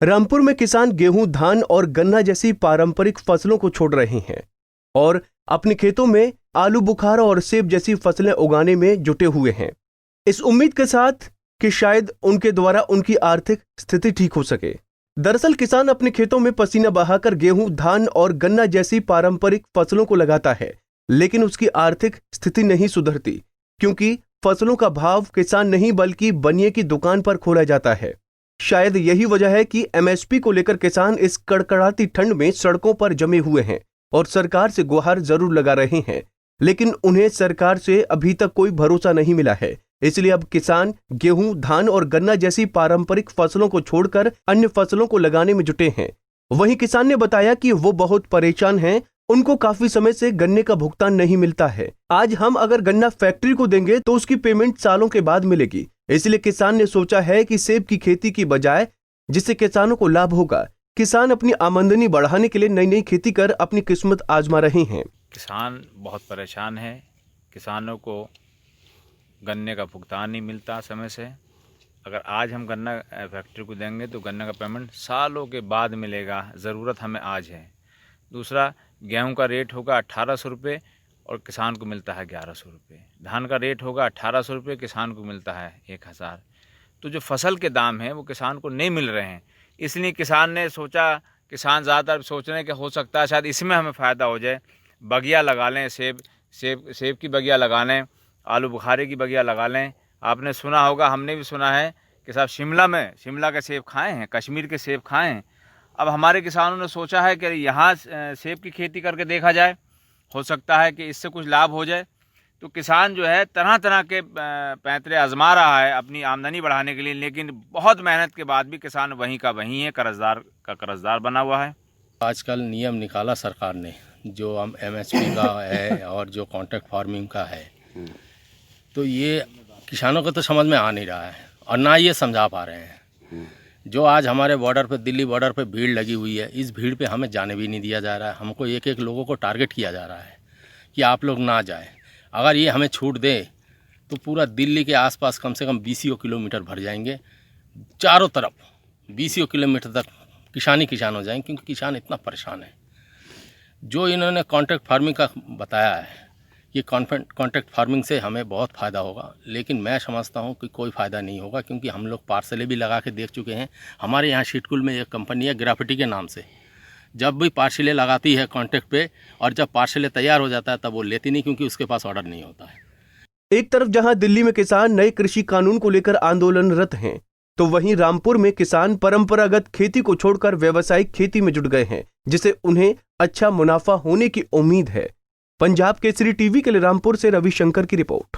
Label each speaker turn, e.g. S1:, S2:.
S1: रामपुर में किसान गेहूं, धान और गन्ना जैसी पारंपरिक फसलों को छोड़ रहे हैं और अपने खेतों में आलू बुखारा और सेब जैसी फसलें उगाने में जुटे हुए हैं, इस उम्मीद के साथ कि शायद उनके द्वारा उनकी आर्थिक स्थिति ठीक हो सके। दरअसल किसान अपने खेतों में पसीना बहाकर गेहूं, धान और गन्ना जैसी पारंपरिक फसलों को लगाता है, लेकिन उसकी आर्थिक स्थिति नहीं सुधरती क्योंकि फसलों का भाव किसान नहीं बल्कि बनिए की दुकान पर खोला जाता है। शायद यही वजह है कि एमएसपी को लेकर किसान इस कड़कड़ाती ठंड में सड़कों पर जमे हुए हैं और सरकार से गुहार जरूर लगा रहे हैं, लेकिन उन्हें सरकार से अभी तक कोई भरोसा नहीं मिला है। इसलिए अब किसान गेहूं, धान और गन्ना जैसी पारंपरिक फसलों को छोड़कर अन्य फसलों को लगाने में जुटे हैं। वहीं किसान ने बताया कि वो बहुत परेशान हैं, उनको काफी समय से गन्ने का भुगतान नहीं मिलता है। आज हम अगर गन्ना फैक्ट्री को देंगे तो उसकी पेमेंट सालों के बाद मिलेगी। इसलिए किसान ने सोचा है कि सेब की खेती की बजाय, जिससे किसानों को लाभ होगा। किसान अपनी आमदनी बढ़ाने के लिए नई नई खेती कर अपनी किस्मत आजमा रहे हैं।
S2: किसान बहुत परेशान है। किसानों को गन्ने का भुगतान नहीं मिलता समय से। अगर आज हम गन्ना फैक्ट्री को देंगे तो गन्ने का पेमेंट सालों के बाद मिलेगा। ज़रूरत हमें आज है। दूसरा, गेहूं का रेट होगा 1800 रुपये और किसान को मिलता है 1100 रुपये। धान का रेट होगा 1800 रुपये, किसान को मिलता है 1000। तो जो फसल के दाम हैं वो किसान को नहीं मिल रहे हैं। इसलिए किसान ने सोचा, किसान ज़्यादातर सोच रहे हैं कि हो सकता है शायद इसमें हमें फ़ायदा हो जाए, बगिया लगा लें, सेब की बगिया लगा लें, आलू बुखारे की बगिया लगा लें। आपने सुना होगा, हमने भी सुना है कि साहब शिमला के सेब खाए हैं, कश्मीर के सेब खाए हैं। अब हमारे किसानों ने सोचा है कि यहाँ सेब की खेती करके देखा जाए, हो सकता है कि इससे कुछ लाभ हो जाए। तो किसान जो है तरह तरह के पैंतरे आजमा रहा है अपनी आमदनी बढ़ाने के लिए, लेकिन बहुत मेहनत के बाद भी किसान वहीं का वहीं है, कर्जदार बना हुआ है।
S3: आजकल नियम निकाला सरकार ने, जो हम एमएसपी का है और जो कॉन्ट्रैक्ट फार्मिंग का है, तो ये किसानों को तो समझ में आ नहीं रहा है और ना ये समझा पा रहे हैं। जो आज हमारे बॉर्डर पे, दिल्ली बॉर्डर पे भीड़ लगी हुई है, इस भीड़ पे हमें जाने भी नहीं दिया जा रहा है। हमको एक एक लोगों को टारगेट किया जा रहा है कि आप लोग ना जाएं। अगर ये हमें छूट दे तो पूरा दिल्ली के आसपास कम से कम 20 किलोमीटर भर जाएंगे। चारों तरफ 20 किलोमीटर तक किसान हो जाएंगे, क्योंकि किसान इतना परेशान है। जो इन्होंने कॉन्ट्रैक्ट फार्मिंग का बताया है, ये कॉन्ट्रैक्ट फार्मिंग से हमें बहुत फ़ायदा होगा, लेकिन मैं समझता हूँ कि कोई फ़ायदा नहीं होगा, क्योंकि हम लोग पार्सलें भी लगा के देख चुके हैं। हमारे यहाँ शीतकुल में एक कंपनी है ग्राफिटी के नाम से, जब भी पार्सलें लगाती है कॉन्ट्रैक्ट पे, और जब पार्सलें तैयार हो जाता है तब वो लेती नहीं, क्योंकि उसके पास ऑर्डर नहीं होता है।
S1: एक तरफ जहां दिल्ली में किसान नए कृषि कानून को लेकर आंदोलनरत हैं, तो वहीं रामपुर में किसान परंपरागत खेती को छोड़कर व्यावसायिक खेती में जुट गए हैं, जिससे उन्हें अच्छा मुनाफा होने की उम्मीद है। पंजाब केसरी टीवी के लिए रामपुर से रविशंकर की रिपोर्ट।